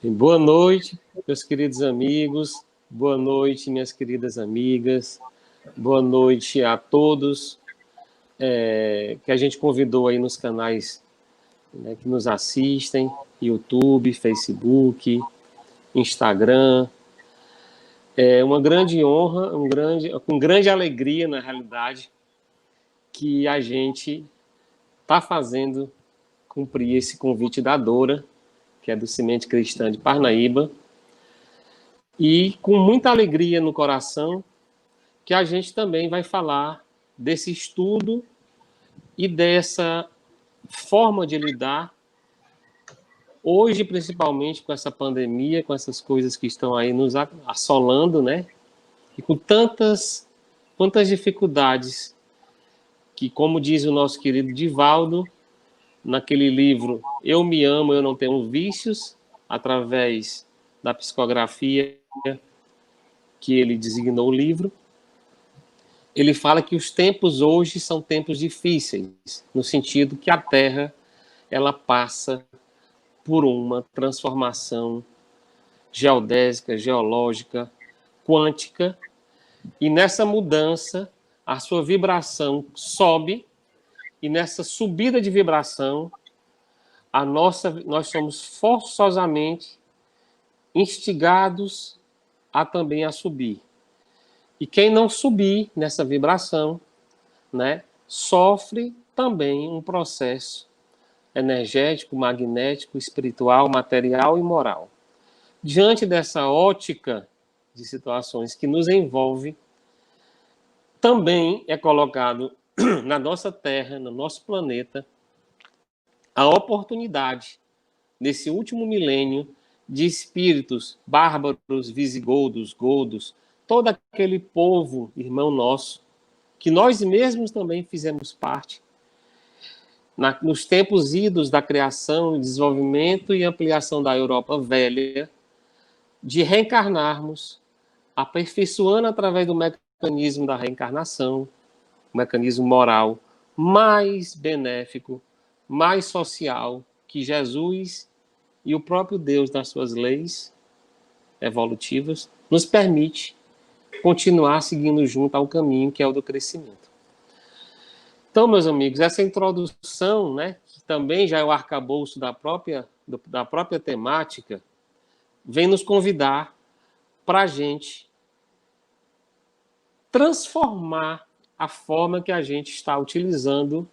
Boa noite, meus queridos amigos. Boa noite, minhas queridas amigas. Boa noite a todos que a gente convidou aí nos canais, né, que nos assistem, YouTube, Facebook, Instagram. É uma grande honra, com grande alegria, na realidade, que a gente está fazendo cumprir esse convite da Dora, que é do Semente Cristã de Parnaíba, e com muita alegria no coração, que a gente também vai falar desse estudo e dessa forma de lidar, hoje, principalmente com essa pandemia, com essas coisas que estão aí nos assolando, né? E com quantas dificuldades que, como diz o nosso querido Divaldo, naquele livro Eu Me Amo, Eu Não Tenho Vícios, através da psicografia que ele designou o livro, ele fala que os tempos hoje são tempos difíceis, no sentido que a Terra ela passa por uma transformação geodésica, geológica, quântica, e nessa mudança a sua vibração sobe, e nessa subida de vibração nós somos forçosamente instigados a também a subir. E quem não subir nessa vibração, né, sofre também um processo energético, magnético, espiritual, material e moral. Diante dessa ótica de situações que nos envolve, também é colocado na nossa Terra, no nosso planeta, a oportunidade, nesse último milênio, de espíritos bárbaros, visigodos, godos, todo aquele povo, irmão nosso, que nós mesmos também fizemos parte, nos tempos idos da criação, desenvolvimento e ampliação da Europa velha, de reencarnarmos, aperfeiçoando através do mecanismo da reencarnação, o mecanismo moral mais benéfico, mais social que Jesus e o próprio Deus, nas suas leis evolutivas, nos permite continuar seguindo junto ao caminho que é o do crescimento. Então, meus amigos, essa introdução, né, que também já é o arcabouço da própria temática, vem nos convidar para a gente transformar a forma que a gente está utilizando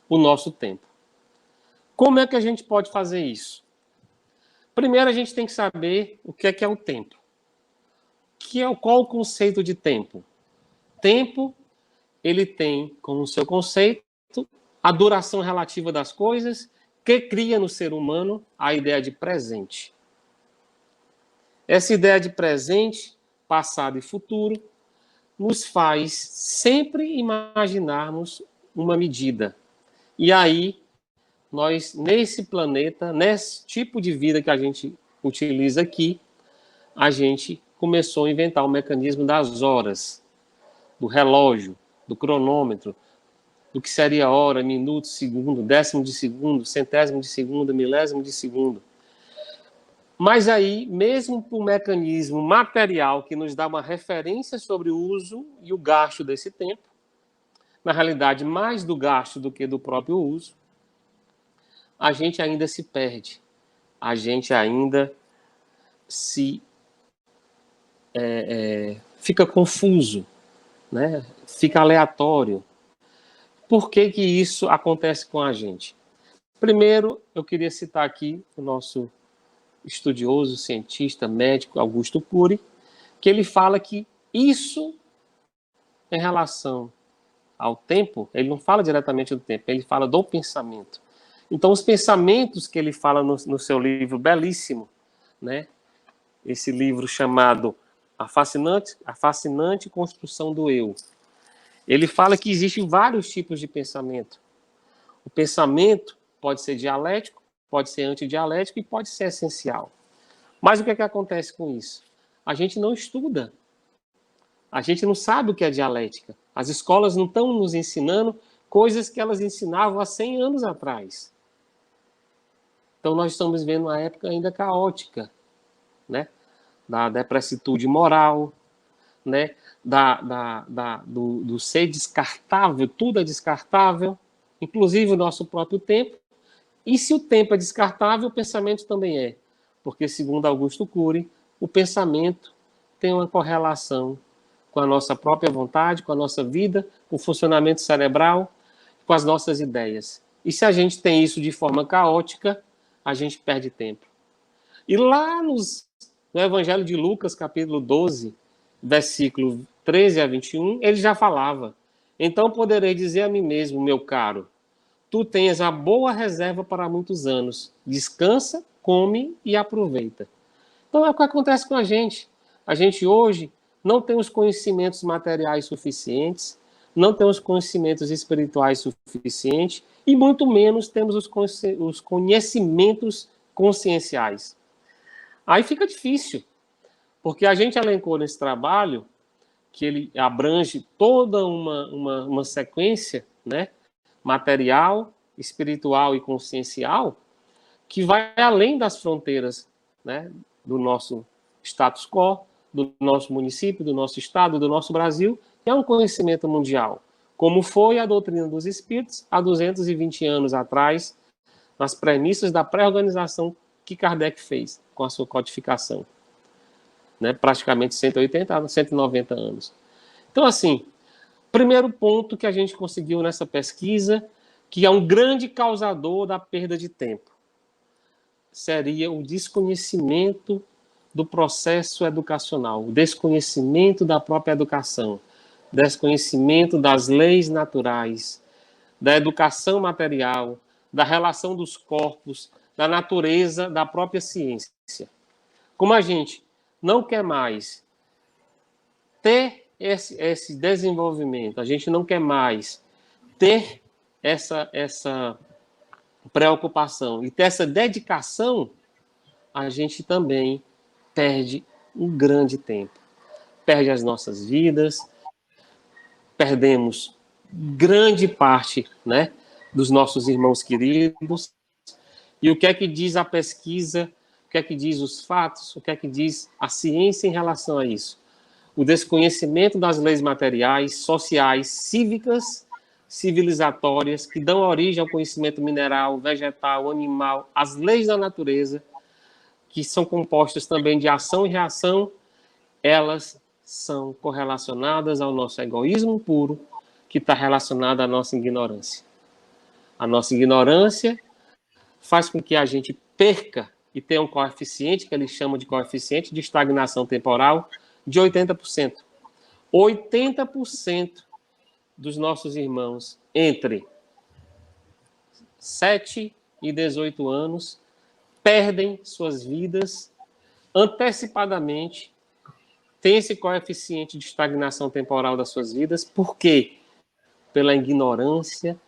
o nosso tempo. Como é que a gente pode fazer isso? Primeiro, a gente tem que saber o que é o tempo. Qual o conceito de tempo? Tempo, ele tem como seu conceito a duração relativa das coisas, que cria no ser humano a ideia de presente. Essa ideia de presente, passado e futuro, nos faz sempre imaginarmos uma medida. E aí, nós, nesse planeta, nesse tipo de vida que a gente utiliza aqui, a gente começou a inventar o mecanismo das horas, do relógio, do cronômetro, do que seria hora, minuto, segundo, décimo de segundo, centésimo de segundo, milésimo de segundo. Mas aí, mesmo para o mecanismo material que nos dá uma referência sobre o uso e o gasto desse tempo, na realidade, mais do gasto do que do próprio uso, a gente ainda se perde. A gente ainda fica confuso, né? Fica aleatório. Por que que isso acontece com a gente? Primeiro, eu queria citar aqui o nosso estudioso, cientista, médico, Augusto Cury, que ele fala que isso, em relação ao tempo, ele não fala diretamente do tempo, ele fala do pensamento. Então, os pensamentos que ele fala no seu livro belíssimo, né? Esse livro chamado A Fascinante Construção do Eu. Ele fala que existem vários tipos de pensamento. O pensamento pode ser dialético, pode ser antidialético e pode ser essencial. Mas o que é que acontece com isso? A gente não estuda. A gente não sabe o que é dialética. As escolas não estão nos ensinando coisas que elas ensinavam há 100 anos atrás. Então nós estamos vivendo uma época ainda caótica. né? Da depressitude moral, né? Do ser descartável, tudo é descartável, inclusive o nosso próprio tempo. E se o tempo é descartável, o pensamento também é. Porque, segundo Augusto Cury, o pensamento tem uma correlação com a nossa própria vontade, com a nossa vida, com o funcionamento cerebral, com as nossas ideias. E se a gente tem isso de forma caótica, a gente perde tempo. E lá no Evangelho de Lucas, capítulo 12, versículo 13 a 21, ele já falava: então poderei dizer a mim mesmo, meu caro, tu tens a boa reserva para muitos anos. Descansa, come e aproveita. Então é o que acontece com a gente. A gente hoje não tem os conhecimentos materiais suficientes, não tem os conhecimentos espirituais suficientes e muito menos temos os conhecimentos conscienciais. Aí fica difícil, porque a gente elencou nesse trabalho que ele abrange toda uma sequência, né, material, espiritual e consciencial, que vai além das fronteiras, né, do nosso status quo, do nosso município, do nosso estado, do nosso Brasil, que é um conhecimento mundial, como foi a doutrina dos espíritos há 220 anos atrás, nas premissas da pré-organização que Kardec fez com a sua codificação, né, praticamente 180, 190 anos. Então, assim, primeiro ponto que a gente conseguiu nessa pesquisa, que é um grande causador da perda de tempo, seria o desconhecimento do processo educacional, o desconhecimento da própria educação, desconhecimento das leis naturais, da educação material, da relação dos corpos, da natureza, da própria ciência. Como a gente não quer mais ter esse desenvolvimento, a gente não quer mais ter essa preocupação e ter essa dedicação, a gente também perde um grande tempo. Perde as nossas vidas, perdemos grande parte, né, dos nossos irmãos queridos. E o que é que diz a pesquisa, o que é que diz os fatos, o que é que diz a ciência em relação a isso? O desconhecimento das leis materiais, sociais, cívicas, civilizatórias, que dão origem ao conhecimento mineral, vegetal, animal, as leis da natureza, que são compostas também de ação e reação, elas são correlacionadas ao nosso egoísmo puro, que está relacionado à nossa ignorância. A nossa ignorância faz com que a gente perca e tenha um coeficiente, que eles chamam de coeficiente de estagnação temporal, de 80%. 80% dos nossos irmãos entre 7 e 18 anos perdem suas vidas antecipadamente, tem esse coeficiente de estagnação temporal das suas vidas. Por quê? Pela ignorância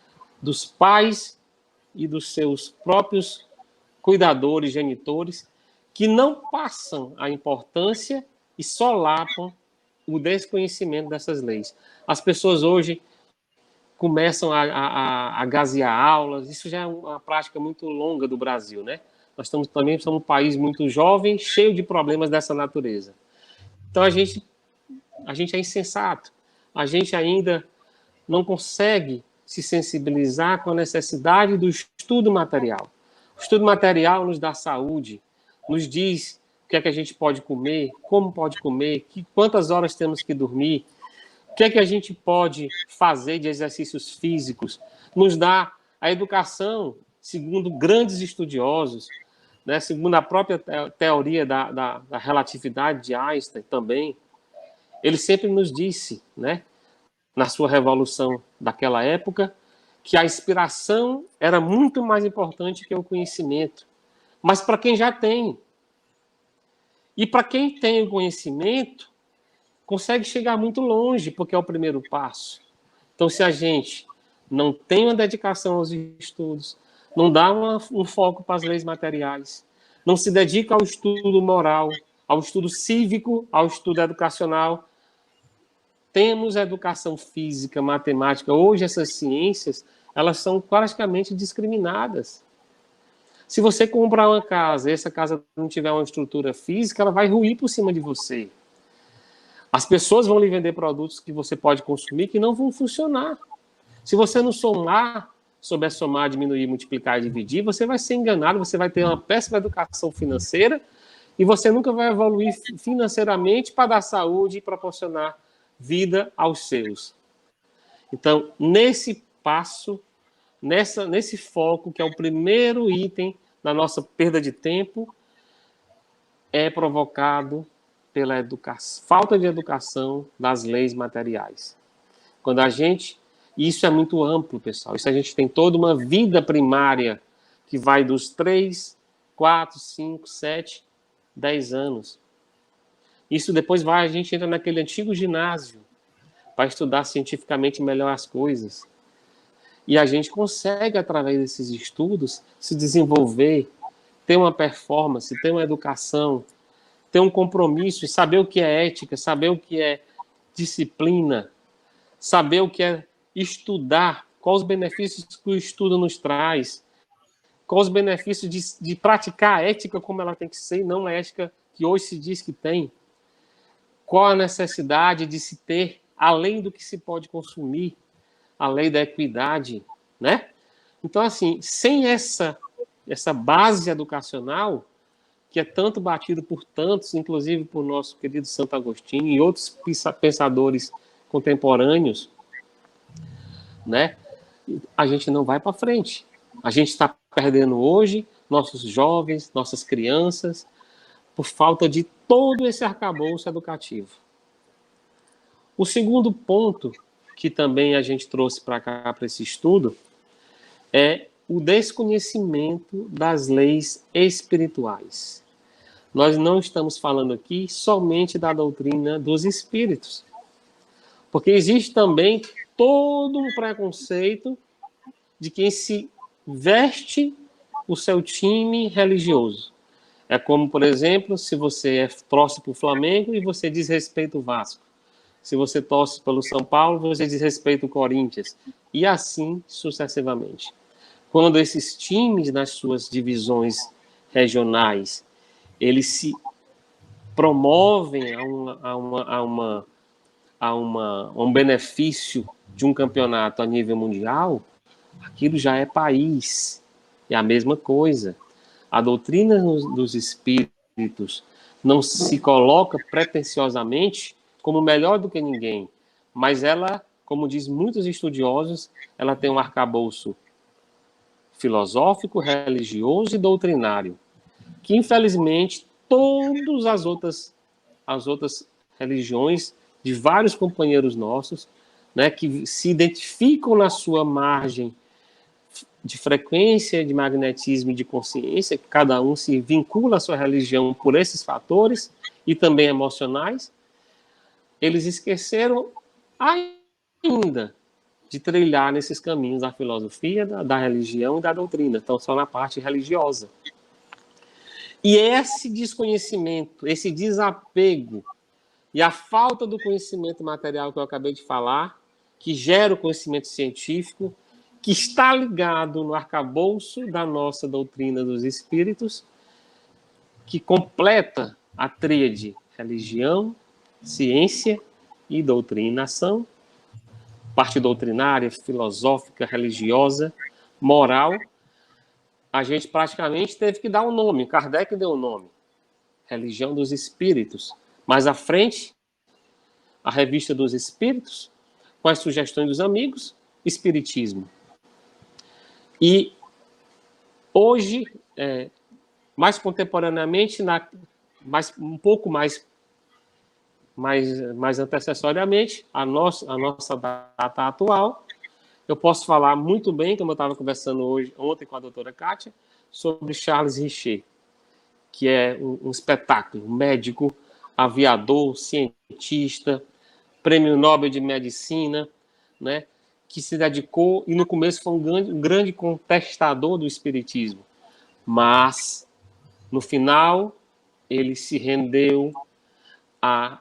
dos pais e dos seus próprios cuidadores, genitores, que não passam a importância e solapam o desconhecimento dessas leis. As pessoas hoje começam a gasear aulas, isso já é uma prática muito longa do Brasil, né? Nós também somos um país muito jovem, cheio de problemas dessa natureza. Então a gente é insensato, a gente ainda não consegue se sensibilizar com a necessidade do estudo material. O estudo material nos dá saúde, nos diz o que é que a gente pode comer, como pode comer, quantas horas temos que dormir, o que é que a gente pode fazer de exercícios físicos, nos dá a educação, segundo grandes estudiosos, né, segundo a própria teoria da relatividade de Einstein também. Ele sempre nos disse, né, na sua revolução daquela época, que a inspiração era muito mais importante que o conhecimento. Mas para quem já tem. E para quem tem o conhecimento, consegue chegar muito longe, porque é o primeiro passo. Então, se a gente não tem uma dedicação aos estudos, não dá um foco para as leis materiais, não se dedica ao estudo moral, ao estudo cívico, ao estudo educacional, temos educação física, matemática. Hoje essas ciências, elas são praticamente discriminadas. Se você comprar uma casa e essa casa não tiver uma estrutura física, ela vai ruir por cima de você. As pessoas vão lhe vender produtos que você pode consumir que não vão funcionar. Se você não souber somar, diminuir, multiplicar e dividir, você vai ser enganado, você vai ter uma péssima educação financeira e você nunca vai evoluir financeiramente para dar saúde e proporcionar vida aos seus. Então, nesse passo, nesse foco, que é o primeiro item da nossa perda de tempo, é provocado pela falta de educação das leis materiais. Quando a gente... Isso é muito amplo, pessoal. Isso a gente tem toda uma vida primária que vai dos 3, 4, 5, 7, 10 anos. Isso depois a gente entra naquele antigo ginásio para estudar cientificamente melhor as coisas. E a gente consegue, através desses estudos, se desenvolver, ter uma performance, ter uma educação, ter um compromisso, saber o que é ética, saber o que é disciplina, saber o que é estudar, quais os benefícios que o estudo nos traz, quais os benefícios de praticar a ética como ela tem que ser, e não a ética que hoje se diz que tem. Qual a necessidade de se ter, além do que se pode consumir, a lei da equidade, né? Então, assim, sem essa base educacional, que é tanto batido por tantos, inclusive por nosso querido Santo Agostinho e outros pensadores contemporâneos, né? A gente não vai para frente. A gente está perdendo hoje nossos jovens, nossas crianças, por falta de todo esse arcabouço educativo. O segundo ponto que também a gente trouxe para cá, para esse estudo, é o desconhecimento das leis espirituais. Nós não estamos falando aqui somente da doutrina dos espíritos, porque existe também todo um preconceito de quem se veste o seu time religioso. É como, por exemplo, se você torce para o Flamengo e você diz respeito ao Vasco. Se você torce pelo São Paulo, você diz respeito ao Corinthians. E assim sucessivamente. Quando esses times, nas suas divisões regionais, eles se promovem a um benefício de um campeonato a nível mundial, aquilo já é país. É a mesma coisa. A doutrina dos espíritos não se coloca pretensiosamente como melhor do que ninguém, mas ela, como diz muitos estudiosos, ela tem um arcabouço filosófico, religioso e doutrinário, que infelizmente todas as outras religiões de vários companheiros nossos, né, que se identificam na sua margem de frequência, de magnetismo e de consciência, que cada um se vincula à sua religião por esses fatores e também emocionais, eles esqueceram ainda de trilhar nesses caminhos da filosofia, da religião e da doutrina. Estão só na parte religiosa. E esse desconhecimento, esse desapego e a falta do conhecimento material que eu acabei de falar, que gera o conhecimento científico, que está ligado no arcabouço da nossa doutrina dos espíritos, que completa a tríade religião, ciência e doutrinação, parte doutrinária, filosófica, religiosa, moral. A gente praticamente teve que dar um nome, Kardec deu um nome, Religião dos Espíritos. Mais à frente, a Revista dos Espíritos, com as sugestões dos amigos, Espiritismo. E hoje, mais contemporaneamente, um pouco mais antecessoriamente, a nossa data atual, eu posso falar muito bem, como eu estava conversando ontem com a doutora Kátia, sobre Charles Richer, que é um espetáculo, médico, aviador, cientista, prêmio Nobel de Medicina, né, que se dedicou, e no começo foi um grande contestador do espiritismo, mas, no final, ele se rendeu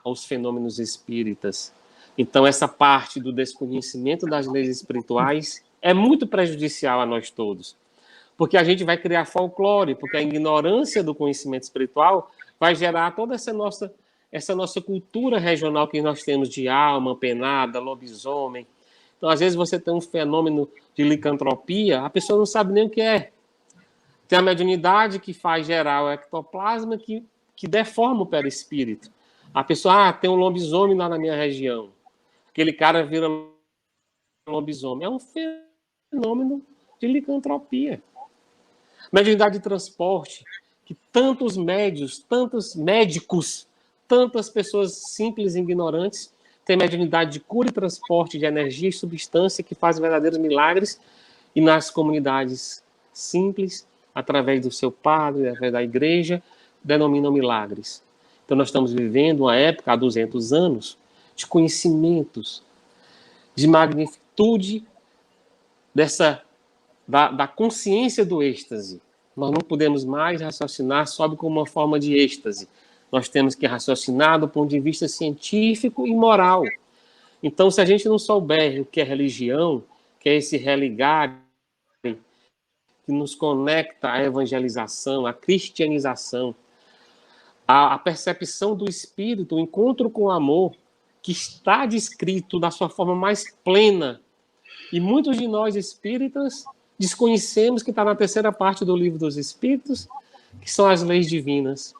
aos fenômenos espíritas. Então, essa parte do desconhecimento das leis espirituais é muito prejudicial a nós todos. Porque a gente vai criar folclore, porque a ignorância do conhecimento espiritual vai gerar toda essa nossa cultura regional que nós temos de alma penada, lobisomem. Então, às vezes, você tem um fenômeno de licantropia, a pessoa não sabe nem o que é. Tem a mediunidade que faz gerar o ectoplasma que deforma o perispírito. A pessoa, tem um lobisomem lá na minha região. Aquele cara vira lobisomem. É um fenômeno de licantropia. Mediunidade de transporte, que tantos médios, tantos médicos, tantas pessoas simples e ignorantes têm mediunidade de cura e transporte de energia e substância que faz verdadeiros milagres, e nas comunidades simples, através do seu padre, através da igreja, denominam milagres. Então nós estamos vivendo uma época, há 200 anos, de conhecimentos, de magnitude da consciência do êxtase. Nós não podemos mais raciocinar só como uma forma de êxtase. Nós temos que raciocinar do ponto de vista científico e moral. Então, se a gente não souber o que é religião, que é esse religar que nos conecta à evangelização, à cristianização, à percepção do espírito, o encontro com o amor, que está descrito da sua forma mais plena. E muitos de nós espíritas desconhecemos que está na terceira parte do Livro dos Espíritos, que são as leis divinas.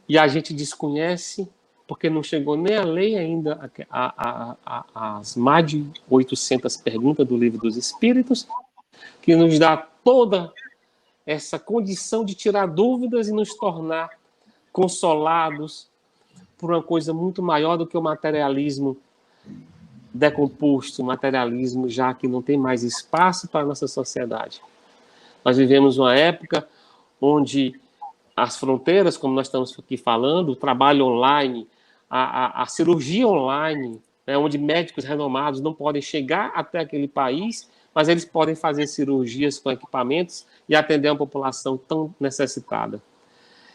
E a gente desconhece porque não chegou nem a lei ainda as mais de 800 perguntas do Livro dos Espíritos, que nos dá toda essa condição de tirar dúvidas e nos tornar consolados por uma coisa muito maior do que o materialismo decomposto, o materialismo já que não tem mais espaço para a nossa sociedade. Nós vivemos uma época onde as fronteiras, como nós estamos aqui falando, o trabalho online, a cirurgia online, né, onde médicos renomados não podem chegar até aquele país, mas eles podem fazer cirurgias com equipamentos e atender uma população tão necessitada.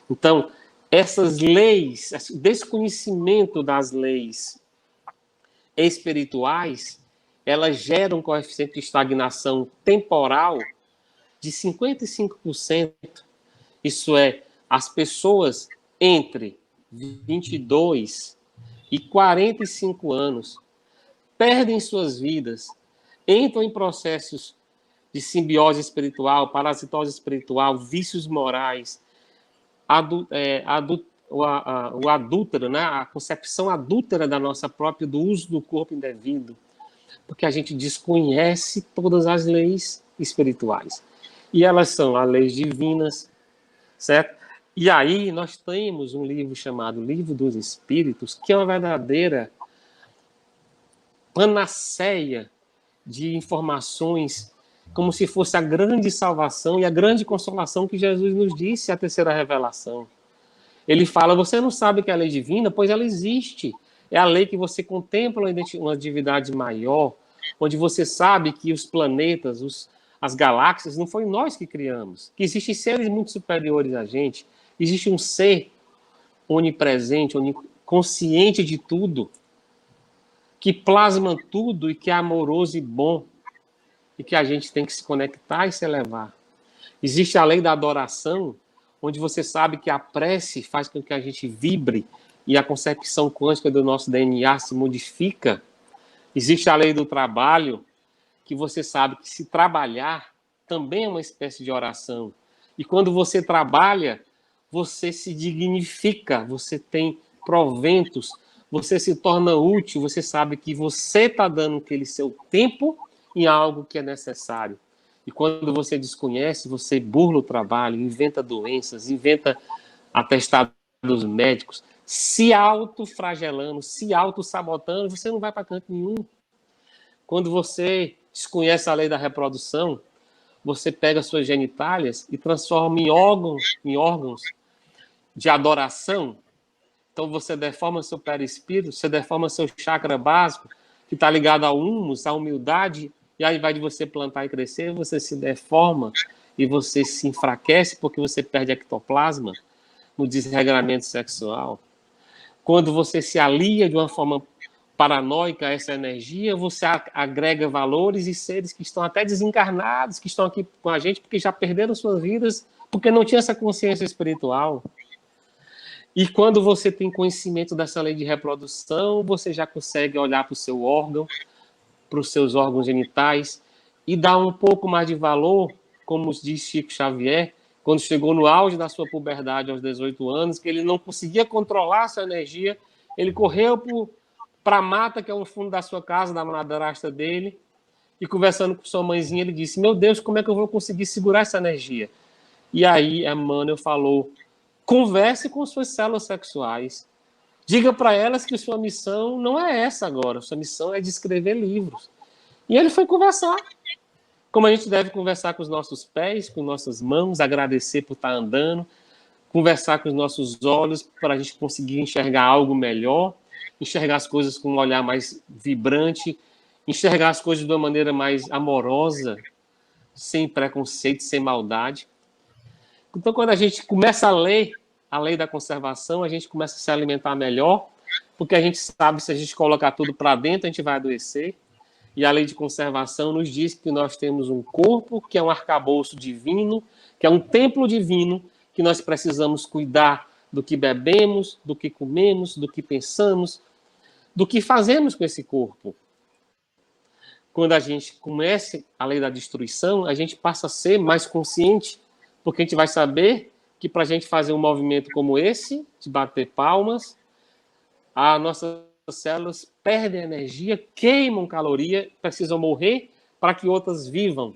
Então, essas leis, esse desconhecimento das leis espirituais, elas geram um coeficiente de estagnação temporal de 55%. Isso é, as pessoas entre 22 e 45 anos perdem suas vidas, entram em processos de simbiose espiritual, parasitose espiritual, vícios morais, o adúltero, né? A concepção adúltera da nossa própria, do uso do corpo indevido, porque a gente desconhece todas as leis espirituais. E elas são as leis divinas, certo? E aí nós temos um livro chamado Livro dos Espíritos, que é uma verdadeira panaceia de informações, como se fosse a grande salvação e a grande consolação que Jesus nos disse, a terceira revelação. Ele fala, você não sabe que é a lei divina? Pois ela existe. É a lei que você contempla uma divindade maior, onde você sabe que os planetas, as galáxias, não foi nós que criamos. Que existem seres muito superiores a gente. Existe um ser onipresente, consciente de tudo, que plasma tudo e que é amoroso e bom, e que a gente tem que se conectar e se elevar. Existe a lei da adoração, onde você sabe que a prece faz com que a gente vibre e a concepção quântica do nosso DNA se modifica. Existe a lei do trabalho, que você sabe que se trabalhar também é uma espécie de oração. E quando você trabalha, você se dignifica, você tem proventos, você se torna útil, você sabe que você está dando aquele seu tempo em algo que é necessário. E quando você desconhece, você burla o trabalho, inventa doenças, inventa atestados médicos, se autoflagelando, se autossabotando, você não vai para canto nenhum. Quando você desconhece a lei da reprodução, você pega suas genitálias e transforma em órgãos de adoração. Então você deforma seu perispírito, você deforma seu chakra básico, que está ligado ao humus, à humildade, e aí, ao invés de você plantar e crescer, você se deforma e você se enfraquece porque você perde ectoplasma no desregramento sexual. Quando você se alia de uma forma paranoica a essa energia, você agrega valores e seres que estão até desencarnados, que estão aqui com a gente porque já perderam suas vidas, porque não tinha essa consciência espiritual. E quando você tem conhecimento dessa lei de reprodução, você já consegue olhar para o seu órgão, para os seus órgãos genitais, e dar um pouco mais de valor, como diz Chico Xavier, quando chegou no auge da sua puberdade aos 18 anos, que ele não conseguia controlar a sua energia, ele correu para a mata, que é o fundo da sua casa, da madrasta dele, e conversando com sua mãezinha, ele disse, meu Deus, como é que eu vou conseguir segurar essa energia? E aí Emmanuel falou, converse com suas células sexuais, diga para elas que sua missão não é essa agora, sua missão é de escrever livros. E ele foi conversar, como a gente deve conversar com os nossos pés, com nossas mãos, agradecer por estar andando, conversar com os nossos olhos para a gente conseguir enxergar algo melhor, enxergar as coisas com um olhar mais vibrante, enxergar as coisas de uma maneira mais amorosa, sem preconceito, sem maldade. Então, quando a gente começa a ler a lei da conservação, a gente começa a se alimentar melhor, porque a gente sabe que se a gente colocar tudo para dentro, a gente vai adoecer. E a lei de conservação nos diz que nós temos um corpo, que é um arcabouço divino, que é um templo divino, que nós precisamos cuidar do que bebemos, do que comemos, do que pensamos, do que fazemos com esse corpo. Quando a gente começa a lei da destruição, a gente passa a ser mais consciente, porque a gente vai saber que para a gente fazer um movimento como esse, de bater palmas, a nossa células perdem energia, queimam caloria, precisam morrer para que outras vivam.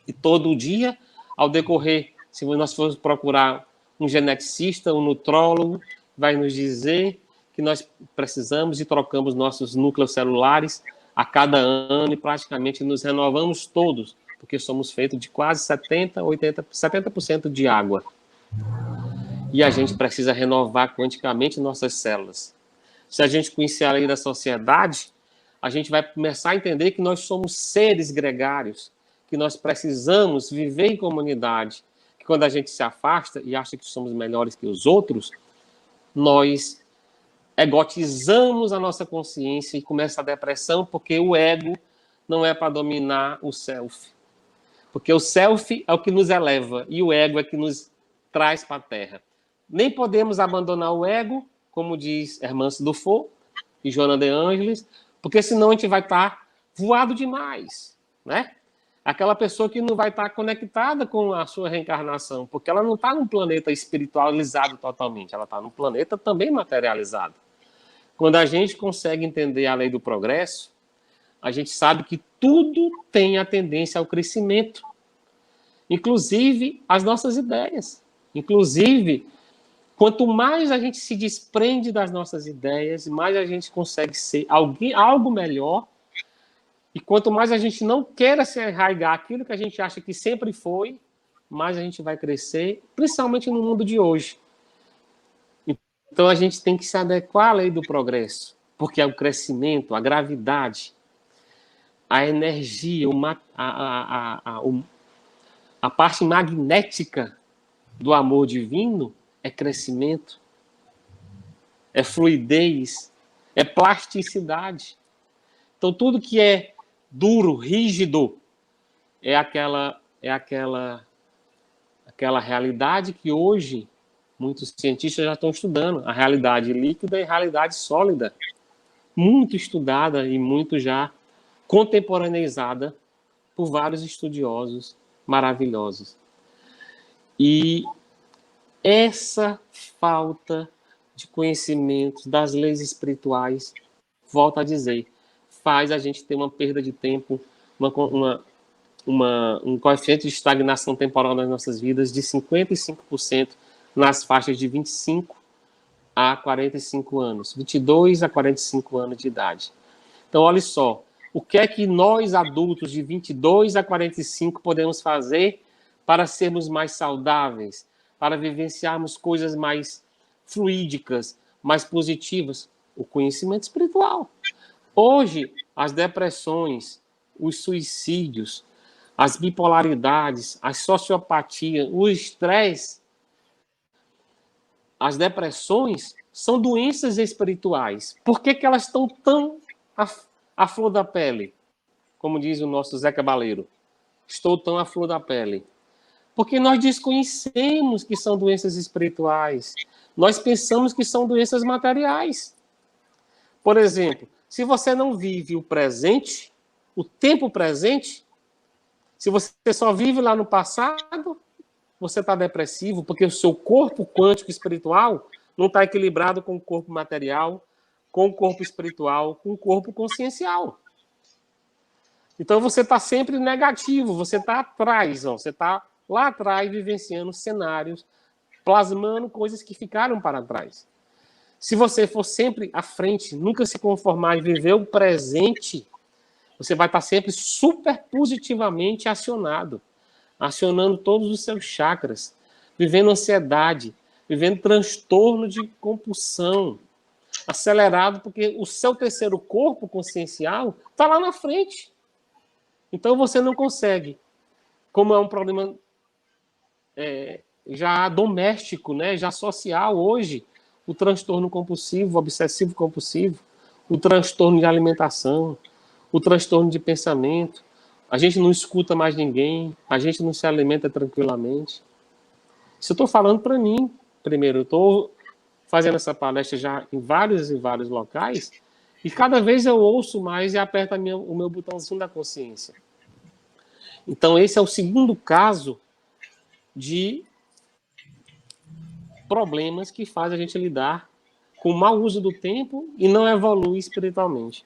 E todo dia, ao decorrer, se nós formos procurar um geneticista, um nutrólogo, vai nos dizer que nós precisamos e trocamos nossos núcleos celulares a cada ano e praticamente nos renovamos todos, porque somos feitos de quase 70% de água. E a gente precisa renovar quanticamente nossas células. Se a gente conhecer a lei da sociedade, a gente vai começar a entender que nós somos seres gregários, que nós precisamos viver em comunidade, que quando a gente se afasta e acha que somos melhores que os outros, nós egotizamos a nossa consciência e começa a depressão, porque o ego não é para dominar o self. Porque o self é o que nos eleva e o ego é que nos traz para a Terra. Nem podemos abandonar o ego, como diz Hermance Dufour e Joana de Ângeles, porque senão a gente vai estar voado demais, né? Aquela pessoa que não vai estar conectada com a sua reencarnação, porque ela não está num planeta espiritualizado totalmente, ela está num planeta também materializado. Quando a gente consegue entender a lei do progresso, a gente sabe que tudo tem a tendência ao crescimento, inclusive as nossas ideias. Inclusive, quanto mais a gente se desprende das nossas ideias, mais a gente consegue ser algo melhor. E quanto mais a gente não queira se arraigar aquilo que a gente acha que sempre foi, mais a gente vai crescer, principalmente no mundo de hoje. Então a gente tem que se adequar à lei do progresso, porque é o crescimento, a gravidade, a energia, a parte magnética do amor divino é crescimento, é fluidez, é plasticidade. Então tudo que é duro, rígido, é aquela realidade que hoje muitos cientistas já estão estudando, a realidade líquida e a realidade sólida, muito estudada e muito já contemporaneizada por vários estudiosos maravilhosos. E essa falta de conhecimento das leis espirituais, volto a dizer, faz a gente ter uma perda de tempo, um coeficiente de estagnação temporal nas nossas vidas de 55% nas faixas de 25 a 45 anos, 22 a 45 anos de idade. Então, olha só, o que é que nós, adultos de 22 a 45, podemos fazer para sermos mais saudáveis, para vivenciarmos coisas mais fluídicas, mais positivas? O conhecimento espiritual. Hoje, as depressões, os suicídios, as bipolaridades, a sociopatia, o estresse, as depressões são doenças espirituais. Por que que elas estão tão à flor da pele? Como diz o nosso Zé Cabaleiro, estou tão à flor da pele. Porque nós desconhecemos que são doenças espirituais. Nós pensamos que são doenças materiais. Por exemplo, se você não vive o presente, o tempo presente, se você só vive lá no passado, você está depressivo, porque o seu corpo quântico espiritual não está equilibrado com o corpo material, com o corpo espiritual, com o corpo consciencial. Então você está sempre negativo, você está atrás, ó, você está lá atrás vivenciando cenários, plasmando coisas que ficaram para trás. Se você for sempre à frente, nunca se conformar e viver o presente, você vai estar sempre super positivamente acionado, acionando todos os seus chakras, vivendo ansiedade, vivendo transtorno de compulsão, acelerado, porque o seu terceiro corpo consciencial está lá na frente. Então você não consegue, como é um problema já doméstico, né, já social hoje, o transtorno compulsivo, obsessivo compulsivo, o transtorno de alimentação, o transtorno de pensamento, a gente não escuta mais ninguém, a gente não se alimenta tranquilamente. Isso eu estou falando para mim, primeiro, eu estou fazendo essa palestra já em vários e vários locais, e cada vez eu ouço mais e aperto o meu botãozinho da consciência. Então esse é o segundo caso de problemas que faz a gente lidar com o mau uso do tempo e não evolui espiritualmente.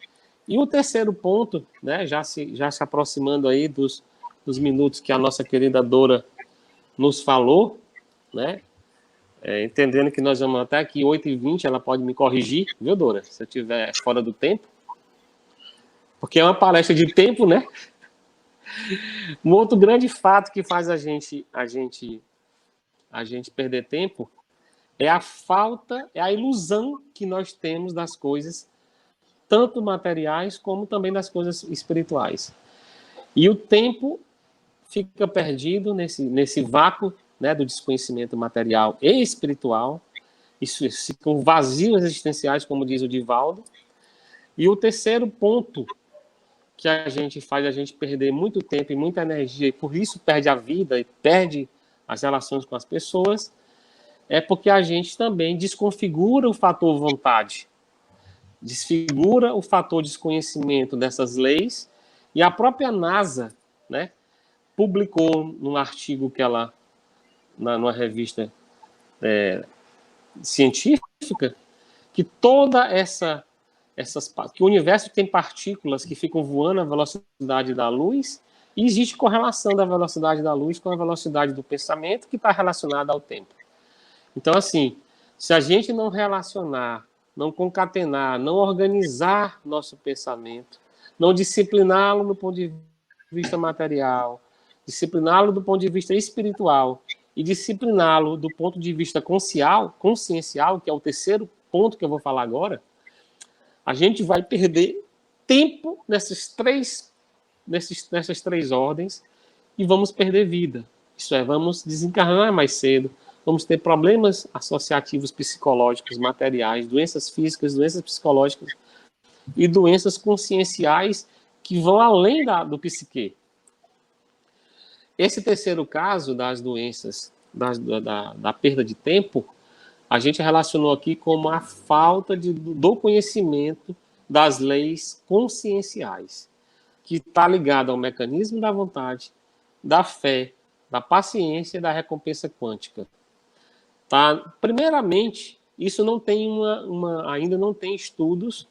E o terceiro ponto, né, já se aproximando aí dos minutos que a nossa querida Dora nos falou, né, entendendo que nós vamos até aqui 8h20, ela pode me corrigir, viu, Dora, se eu estiver fora do tempo, porque é uma palestra de tempo, né? Um outro grande fato que faz a gente perder tempo é a falta, é a ilusão que nós temos das coisas, tanto materiais como também das coisas espirituais. E o tempo fica perdido nesse vácuo, né, do desconhecimento material e espiritual. Isso ficam vazios existenciais, como diz o Divaldo. E o terceiro ponto que a gente faz a gente perder muito tempo e muita energia, e por isso perde a vida e perde as relações com as pessoas, é porque a gente também desconfigura o fator vontade, desfigura o fator desconhecimento dessas leis, e a própria NASA, né, publicou num artigo que ela, numa revista científica, que toda que o universo tem partículas que ficam voando à velocidade da luz, e existe correlação da velocidade da luz com a velocidade do pensamento, que está relacionada ao tempo. Então, assim, se a gente não relacionar, não concatenar, não organizar nosso pensamento, não discipliná-lo do ponto de vista material, discipliná-lo do ponto de vista espiritual e discipliná-lo do ponto de vista consciencial, que é o terceiro ponto que eu vou falar agora, a gente vai perder tempo nessas três ordens e vamos perder vida. Isso é, vamos desencarnar mais cedo, vamos ter problemas associativos psicológicos, materiais, doenças físicas, doenças psicológicas e doenças conscienciais que vão além do psique. Esse terceiro caso das doenças, da perda de tempo, a gente relacionou aqui como a falta do conhecimento das leis conscienciais, que está ligado ao mecanismo da vontade, da fé, da paciência e da recompensa quântica. Tá? Primeiramente, isso não tem ainda não tem estudos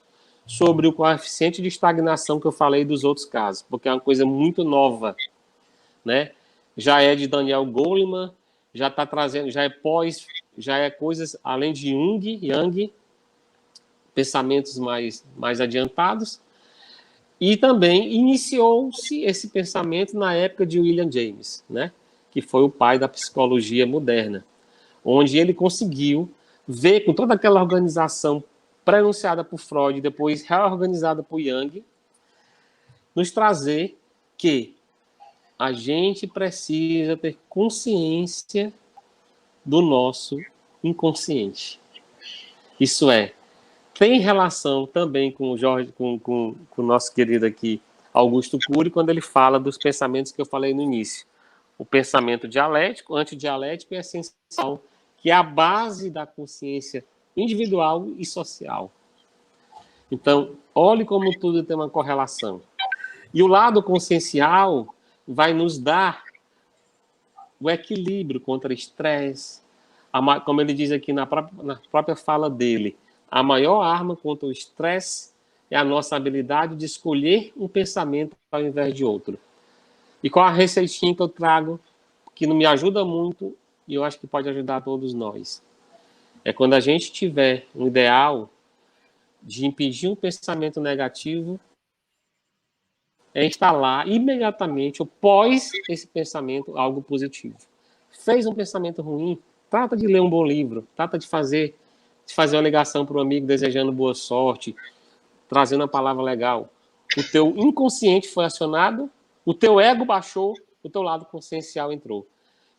sobre o coeficiente de estagnação que eu falei dos outros casos, porque é uma coisa muito nova, né? Já é de Daniel Goleman, já está trazendo, já é coisas além de Yang, pensamentos mais adiantados, e também iniciou-se esse pensamento na época de William James, né? Que foi o pai da psicologia moderna, onde ele conseguiu ver com toda aquela organização prenunciada por Freud, depois reorganizada por Jung, nos trazer que a gente precisa ter consciência do nosso inconsciente. Isso é, tem relação também com o Jorge, com o nosso querido aqui, Augusto Cury, quando ele fala dos pensamentos que eu falei no início. O pensamento dialético, antidialético e essencial, que é a base da consciência individual e social. Então, olhe como tudo tem uma correlação. E o lado consciencial vai nos dar o equilíbrio contra estresse, como ele diz aqui na própria fala dele, a maior arma contra o estresse é a nossa habilidade de escolher um pensamento ao invés de outro. E qual a receitinha que eu trago, que não me ajuda muito, e eu acho que pode ajudar todos nós? É quando a gente tiver um ideal de impedir um pensamento negativo, é instalar imediatamente, ou pós esse pensamento, algo positivo. Fez um pensamento ruim, trata de ler um bom livro, trata de fazer uma ligação para o amigo desejando boa sorte, trazendo uma palavra legal. O teu inconsciente foi acionado, o teu ego baixou, o teu lado consciencial entrou.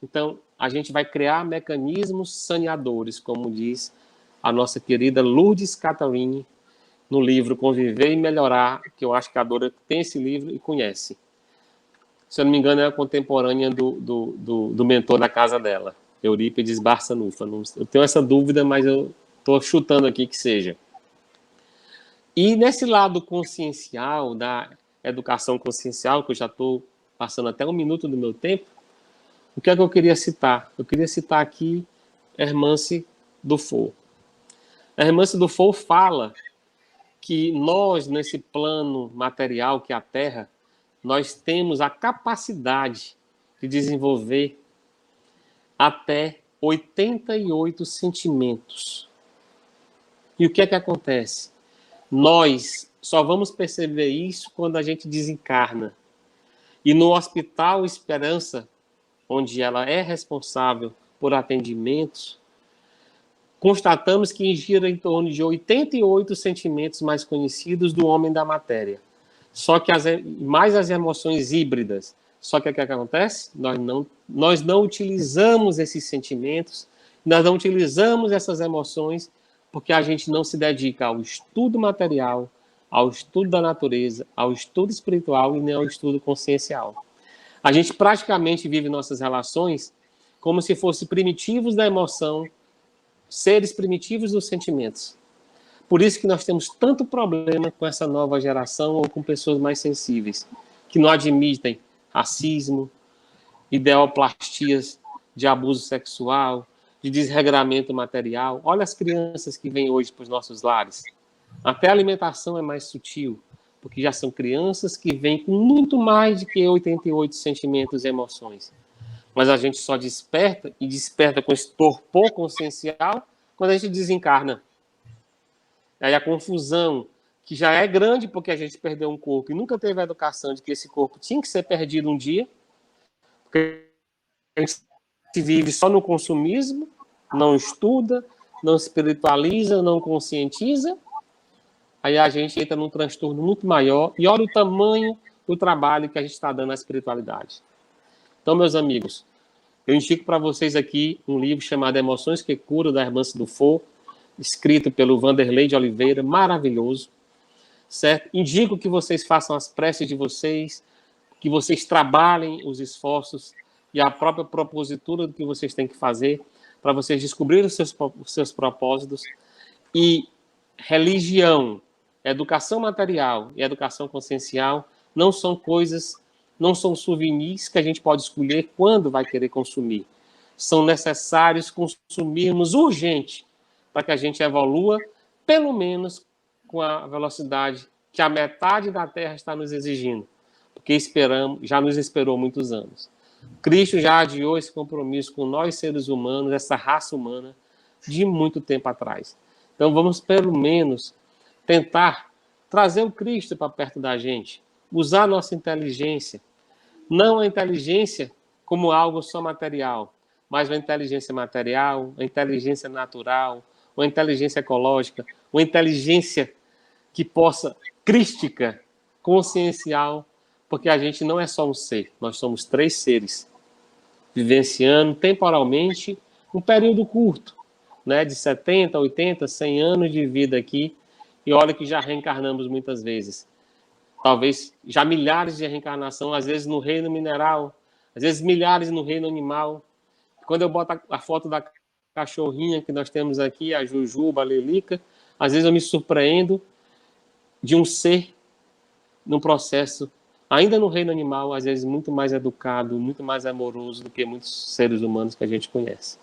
Então, a gente vai criar mecanismos saneadores, como diz a nossa querida Lourdes Catharini, no livro Conviver e Melhorar, que eu acho que a Dora tem esse livro e conhece. Se eu não me engano, é a contemporânea do mentor da casa dela, Eurípides Barçanuffa. Eu tenho essa dúvida, mas eu estou chutando aqui que seja. E nesse lado consciencial, da educação consciencial, que eu já estou passando até 1 minuto do meu tempo, o que é que eu queria citar? Eu queria citar aqui Hermance Dufour. A Hermance Dufour fala que nós, nesse plano material que é a Terra, nós temos a capacidade de desenvolver até 88 sentimentos. E o que é que acontece? Nós só vamos perceber isso quando a gente desencarna. E no Hospital Esperança, onde ela é responsável por atendimentos, constatamos que gira em torno de 88 sentimentos mais conhecidos do homem da matéria. Só que mais as emoções híbridas. Só que o que acontece? Nós não utilizamos esses sentimentos, nós não utilizamos essas emoções porque a gente não se dedica ao estudo material, ao estudo da natureza, ao estudo espiritual e nem ao estudo consciencial. A gente praticamente vive nossas relações como se fossem primitivos da emoção, seres primitivos dos sentimentos. Por isso que nós temos tanto problema com essa nova geração ou com pessoas mais sensíveis, que não admitem racismo, ideoplastias de abuso sexual, de desregramento material. Olha as crianças que vêm hoje para os nossos lares. Até a alimentação é mais sutil, porque já são crianças que vêm com muito mais de que 88 sentimentos e emoções. Mas a gente só desperta, e desperta com esse torpor consciencial, quando a gente desencarna. Aí a confusão, que já é grande porque a gente perdeu um corpo e nunca teve a educação de que esse corpo tinha que ser perdido um dia, porque a gente vive só no consumismo, não estuda, não espiritualiza, não conscientiza, aí a gente entra num transtorno muito maior e olha o tamanho do trabalho que a gente está dando à espiritualidade. Então, meus amigos, eu indico para vocês aqui um livro chamado Emoções que Curam, da Hermance Dufour, escrito pelo Vanderlei de Oliveira, maravilhoso, certo? Indico que vocês façam as preces de vocês, que vocês trabalhem os esforços e a própria propositura do que vocês têm que fazer para vocês descobrirem os seus propósitos. E religião, educação material e educação consciencial não são coisas, não são souvenirs que a gente pode escolher quando vai querer consumir. São necessários consumirmos urgente para que a gente evolua, pelo menos com a velocidade que a metade da Terra está nos exigindo, porque já nos esperou muitos anos. Cristo já adiou esse compromisso com nós, seres humanos, essa raça humana, de muito tempo atrás. Então vamos, pelo menos, tentar trazer o Cristo para perto da gente, usar a nossa inteligência, não a inteligência como algo só material, mas a inteligência material, a inteligência natural, uma inteligência ecológica, uma inteligência que possa, crística, consciencial, porque a gente não é só um ser, nós somos 3 seres, vivenciando temporalmente um período curto né, de 70, 80, 100 anos de vida aqui, e olha que já reencarnamos muitas vezes. Talvez já milhares de reencarnação, às vezes no reino mineral, às vezes milhares no reino animal. Quando eu boto a foto da cachorrinha que nós temos aqui, a Jujuba, a Lelica, às vezes eu me surpreendo de um ser num processo, ainda no reino animal, às vezes muito mais educado, muito mais amoroso do que muitos seres humanos que a gente conhece.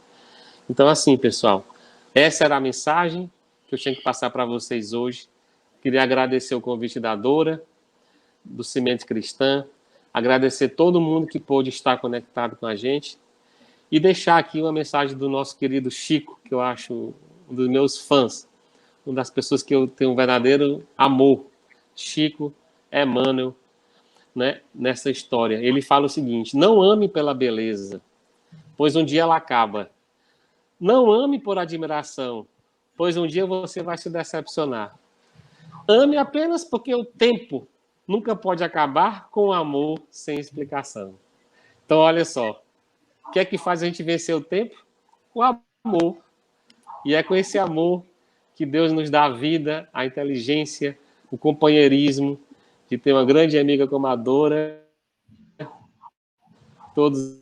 Então, assim, pessoal, essa era a mensagem que eu tinha que passar para vocês hoje. Queria agradecer o convite da Dora, do Semente Cristã, agradecer todo mundo que pôde estar conectado com a gente e deixar aqui uma mensagem do nosso querido Chico, que eu acho um dos meus fãs, uma das pessoas que eu tenho um verdadeiro amor, Chico Emmanuel, né, nessa história. Ele fala o seguinte: não ame pela beleza, pois um dia ela acaba. Não ame por admiração, pois um dia você vai se decepcionar. Ame apenas porque o tempo nunca pode acabar com o amor sem explicação. Então, olha só, o que é que faz a gente vencer o tempo? O amor. E é com esse amor que Deus nos dá a vida, a inteligência, o companheirismo, de ter uma grande amiga como a Dora, todos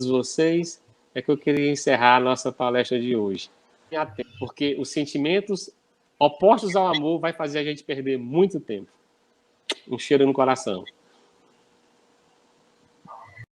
vocês, é que eu queria encerrar a nossa palestra de hoje. Porque os sentimentos opostos ao amor vai fazer a gente perder muito tempo. Um cheiro no coração.